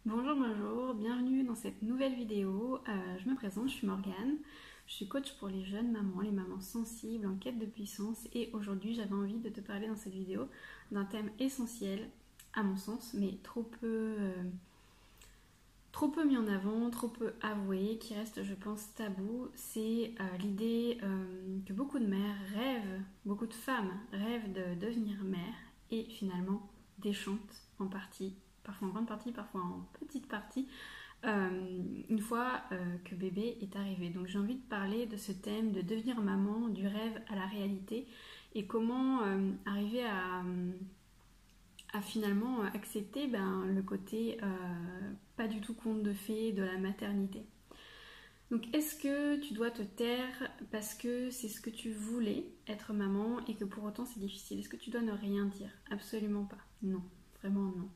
Bonjour, bonjour, bienvenue dans cette nouvelle vidéo. Je me présente, je suis Morgane, je suis coach pour les jeunes mamans, les mamans sensibles en quête de puissance et aujourd'hui j'avais envie de te parler dans cette vidéo d'un thème essentiel à mon sens mais trop peu mis en avant, trop peu avoué, qui reste je pense tabou, c'est l'idée que beaucoup de mères rêvent, beaucoup de femmes rêvent de devenir mère et finalement déchantent en partie, parfois en grande partie, parfois en petite partie, une fois que bébé est arrivé. Donc j'ai envie de parler de ce thème de devenir maman, du rêve à la réalité et comment arriver à finalement accepter le côté pas du tout conte de fées de la maternité. Donc est-ce que tu dois te taire parce que c'est ce que tu voulais, être maman, et que pour autant c'est difficile? Est-ce que tu dois ne rien dire? Absolument pas. Non, vraiment non.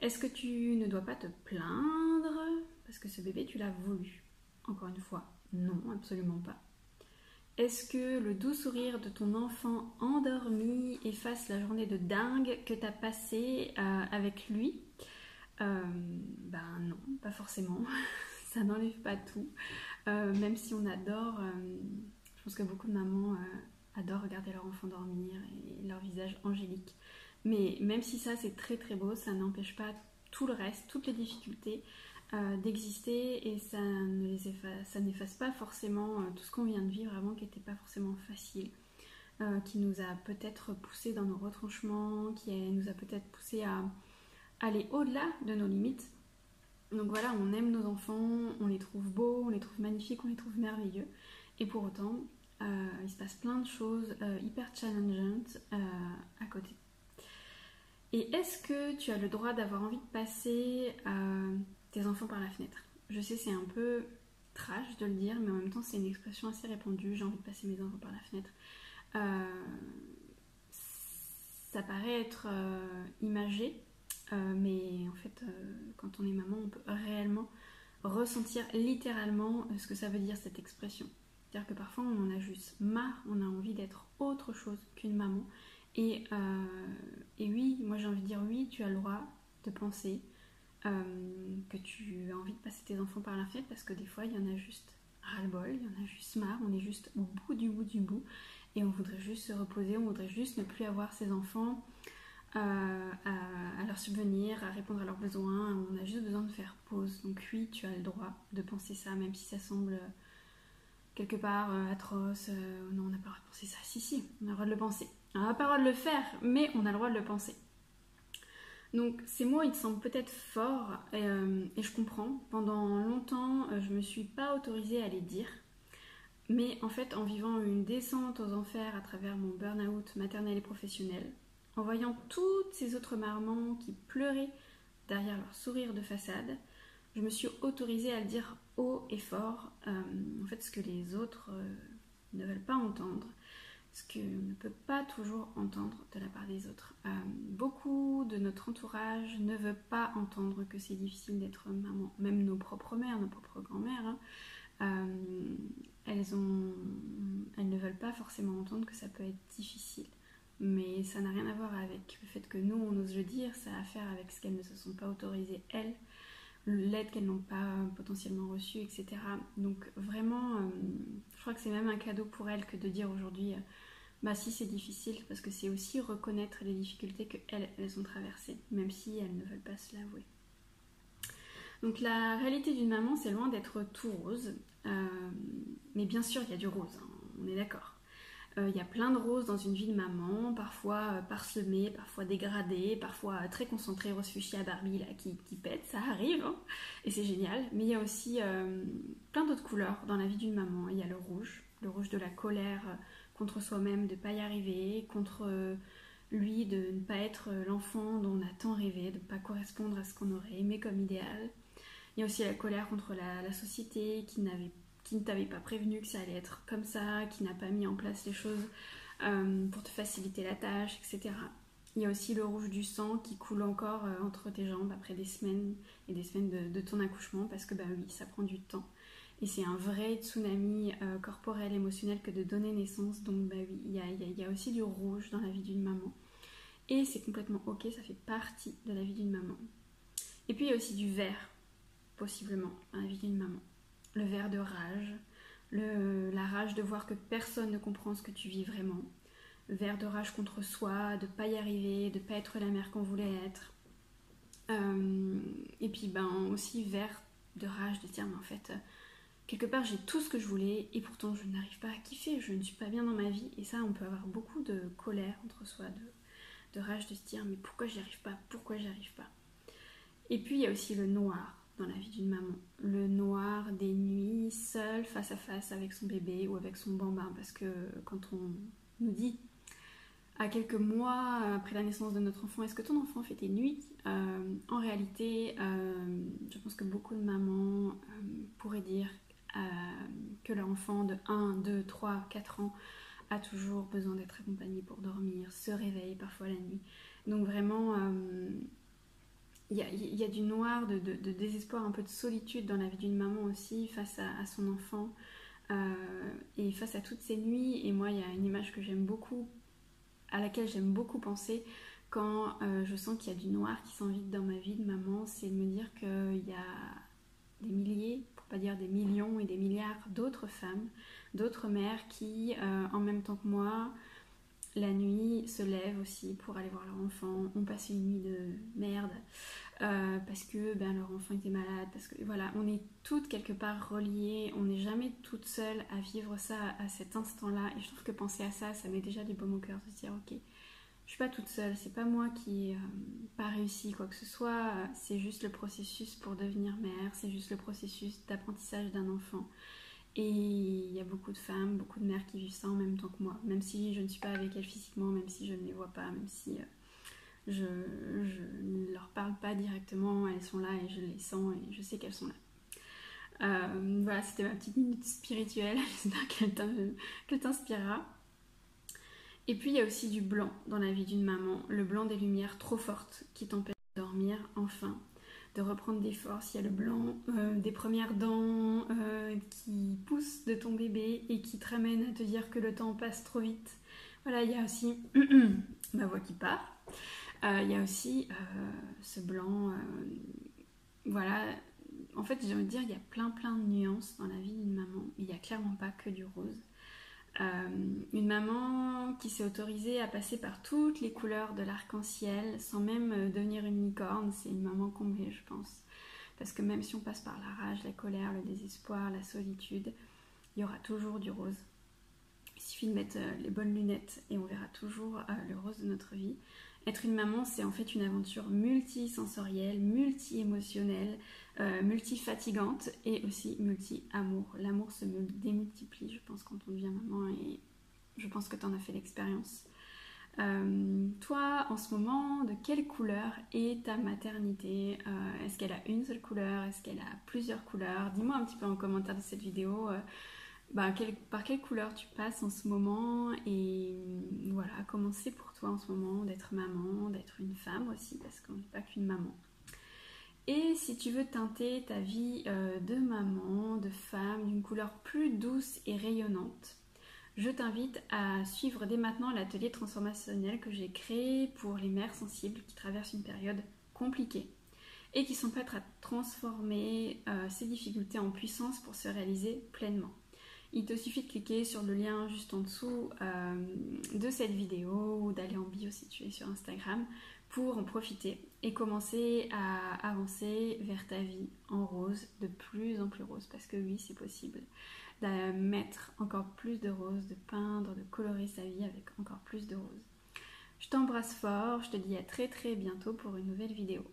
Est-ce que tu ne dois pas te plaindre parce que ce bébé tu l'as voulu? Encore une fois, non, absolument pas. Est-ce que le doux sourire de ton enfant endormi efface la journée de dingue que tu as passée avec lui? Non, pas forcément. Ça n'enlève pas tout. Même si on adore, je pense que beaucoup de mamans adorent regarder leur enfant dormir et leur visage angélique. Mais même si ça c'est très très beau, ça n'empêche pas tout le reste, toutes les difficultés d'exister et ça n'efface pas forcément tout ce qu'on vient de vivre avant qui n'était pas forcément facile, qui nous a peut-être poussé dans nos retranchements, nous a peut-être poussé à aller au-delà de nos limites. Donc voilà, on aime nos enfants, on les trouve beaux, on les trouve magnifiques, on les trouve merveilleux. Et pour autant, il se passe plein de choses hyper challengeantes à côté. Et est-ce que tu as le droit d'avoir envie de passer tes enfants par la fenêtre? Je sais, c'est un peu trash de le dire, mais en même temps, c'est une expression assez répandue. J'ai envie de passer mes enfants par la fenêtre. Ça paraît être imagé, mais en fait, quand on est maman, on peut réellement ressentir littéralement ce que ça veut dire cette expression. C'est-à-dire que parfois on en a juste marre, on a envie d'être autre chose qu'une maman. Et oui, moi j'ai envie de dire oui, tu as le droit de penser que tu as envie de passer tes enfants par la fenêtre parce que des fois il y en a juste ras-le-bol, il y en a juste marre, on est juste au bout du bout et on voudrait juste se reposer, on voudrait juste ne plus avoir ses enfants à leur subvenir, à répondre à leurs besoins, on a juste besoin de faire pause. Donc oui, tu as le droit de penser ça, même si ça semble quelque part atroce. Non, on n'a pas le droit de penser ça. Si, on a le droit de le penser. On n'a pas le droit de le faire, mais on a le droit de le penser. Donc ces mots, ils te semblent peut-être forts, et je comprends. Pendant longtemps, je me suis pas autorisée à les dire. Mais en fait, en vivant une descente aux enfers à travers mon burn-out maternel et professionnel, en voyant toutes ces autres mamans qui pleuraient derrière leur sourire de façade, je me suis autorisée à le dire haut et fort, en fait ce que les autres ne veulent pas entendre, ce qu'on ne peut pas toujours entendre de la part des autres. Beaucoup de notre entourage ne veut pas entendre que c'est difficile d'être maman, même nos propres mères, nos propres grand-mères, hein. Elles ne veulent pas forcément entendre que ça peut être difficile. Mais ça n'a rien à voir avec le fait que nous, on ose le dire, ça a à faire avec ce qu'elles ne se sont pas autorisées, elles, l'aide qu'elles n'ont pas potentiellement reçue, etc. Donc vraiment, je crois que c'est même un cadeau pour elles que de dire aujourd'hui, bah si c'est difficile, parce que c'est aussi reconnaître les difficultés qu'elles ont traversées, même si elles ne veulent pas se l'avouer. Donc la réalité d'une maman, c'est loin d'être tout rose. Mais bien sûr, il y a du rose, hein, on est d'accord. Il y a plein de roses dans une vie de maman, parfois parsemées, parfois dégradées, parfois très concentrées, rose fuchsia Barbie là, qui pète, ça arrive, hein, et c'est génial. Mais il y a aussi plein d'autres couleurs dans la vie d'une maman. Il y a le rouge de la colère contre soi-même, de ne pas y arriver, contre lui, de ne pas être l'enfant dont on a tant rêvé, de ne pas correspondre à ce qu'on aurait aimé comme idéal. Il y a aussi la colère contre la société qui ne t'avait pas prévenu que ça allait être comme ça, qui n'a pas mis en place les choses pour te faciliter la tâche, etc. Il y a aussi le rouge du sang qui coule encore entre tes jambes après des semaines et des semaines de ton accouchement parce que bah oui, ça prend du temps. Et c'est un vrai tsunami corporel, émotionnel que de donner naissance. Donc bah oui, il y a aussi du rouge dans la vie d'une maman. Et c'est complètement ok, ça fait partie de la vie d'une maman. Et puis il y a aussi du vert, possiblement, dans la vie d'une maman. Le vert de rage, la rage de voir que personne ne comprend ce que tu vis vraiment. Le vert de rage contre soi, de ne pas y arriver, de ne pas être la mère qu'on voulait être. Et puis aussi vert de rage de dire mais en fait quelque part j'ai tout ce que je voulais et pourtant je n'arrive pas à kiffer, je ne suis pas bien dans ma vie. Et ça on peut avoir beaucoup de colère entre soi, de rage de se dire mais pourquoi j'y arrive pas. Et puis il y a aussi le noir dans la vie d'une maman, le noir des nuits seule face à face avec son bébé ou avec son bambin, parce que quand on nous dit à quelques mois après la naissance de notre enfant, est-ce que ton enfant fait tes nuits? En réalité, je pense que beaucoup de mamans pourraient dire que leur enfant de 1, 2, 3, 4 ans a toujours besoin d'être accompagné pour dormir, se réveille parfois la nuit. Donc vraiment, il y a du noir, de désespoir, un peu de solitude dans la vie d'une maman aussi face à son enfant et face à toutes ces nuits. Et moi, il y a une image que j'aime beaucoup, à laquelle j'aime beaucoup penser quand je sens qu'il y a du noir qui s'invite dans ma vie de maman, c'est de me dire qu'il y a des milliers, pour pas dire des millions et des milliards d'autres femmes, d'autres mères qui, en même temps que moi, la nuit se lèvent aussi pour aller voir leur enfant, ont passé une nuit de merde parce que leur enfant était malade, parce que voilà, on est toutes quelque part reliées, on n'est jamais toute seule à vivre ça à cet instant-là. Et je trouve que penser à ça, ça met déjà du baume au cœur de se dire ok, je suis pas toute seule, c'est pas moi qui ai pas réussi quoi que ce soit, c'est juste le processus pour devenir mère, c'est juste le processus d'apprentissage d'un enfant. Et il y a beaucoup de femmes, beaucoup de mères qui vivent ça en même temps que moi, même si je ne suis pas avec elles physiquement, même si je ne les vois pas, même si je ne leur parle pas directement, elles sont là et je les sens et je sais qu'elles sont là. Voilà, c'était ma petite minute spirituelle, j'espère qu'elle t'inspirera. Et puis il y a aussi du blanc dans la vie d'une maman, le blanc des lumières trop fortes qui t'empêchent de dormir, enfin, de reprendre des forces. Il y a le blanc des premières dents qui poussent de ton bébé et qui te ramènent à te dire que le temps passe trop vite. Voilà, il y a aussi ma voix qui part. Il y a aussi ce blanc, voilà. En fait, j'ai envie de dire, il y a plein de nuances dans la vie d'une maman. Il n'y a clairement pas que du rose. Une maman qui s'est autorisée à passer par toutes les couleurs de l'arc-en-ciel sans même devenir une licorne, c'est une maman comblée, je pense. Parce que même si on passe par la rage, la colère, le désespoir, la solitude, il y aura toujours du rose. Il suffit de mettre les bonnes lunettes et on verra toujours le rose de notre vie. Être une maman, c'est en fait une aventure multisensorielle, multi-émotionnelle, multi-fatigante et aussi multi-amour. L'amour se démultiplie, je pense, quand on devient maman et je pense que tu en as fait l'expérience. Toi, en ce moment, de quelle couleur est ta maternité? Est-ce qu'elle a une seule couleur? Est-ce qu'elle a plusieurs couleurs? Dis-moi un petit peu en commentaire de cette vidéo par quelle couleur tu passes en ce moment et voilà, comment c'est pour toi en ce moment d'être maman, d'être une femme aussi, parce qu'on n'est pas qu'une maman. Et si tu veux teinter ta vie de maman, de femme, d'une couleur plus douce et rayonnante, je t'invite à suivre dès maintenant l'atelier transformationnel que j'ai créé pour les mères sensibles qui traversent une période compliquée et qui sont prêtes à transformer ces difficultés en puissance pour se réaliser pleinement. Il te suffit de cliquer sur le lien juste en dessous de cette vidéo ou d'aller en bio si tu es sur Instagram pour en profiter et commencer à avancer vers ta vie en rose, de plus en plus rose, parce que oui, c'est possible de mettre encore plus de rose, de peindre, de colorer sa vie avec encore plus de rose. Je t'embrasse fort, je te dis à très bientôt pour une nouvelle vidéo.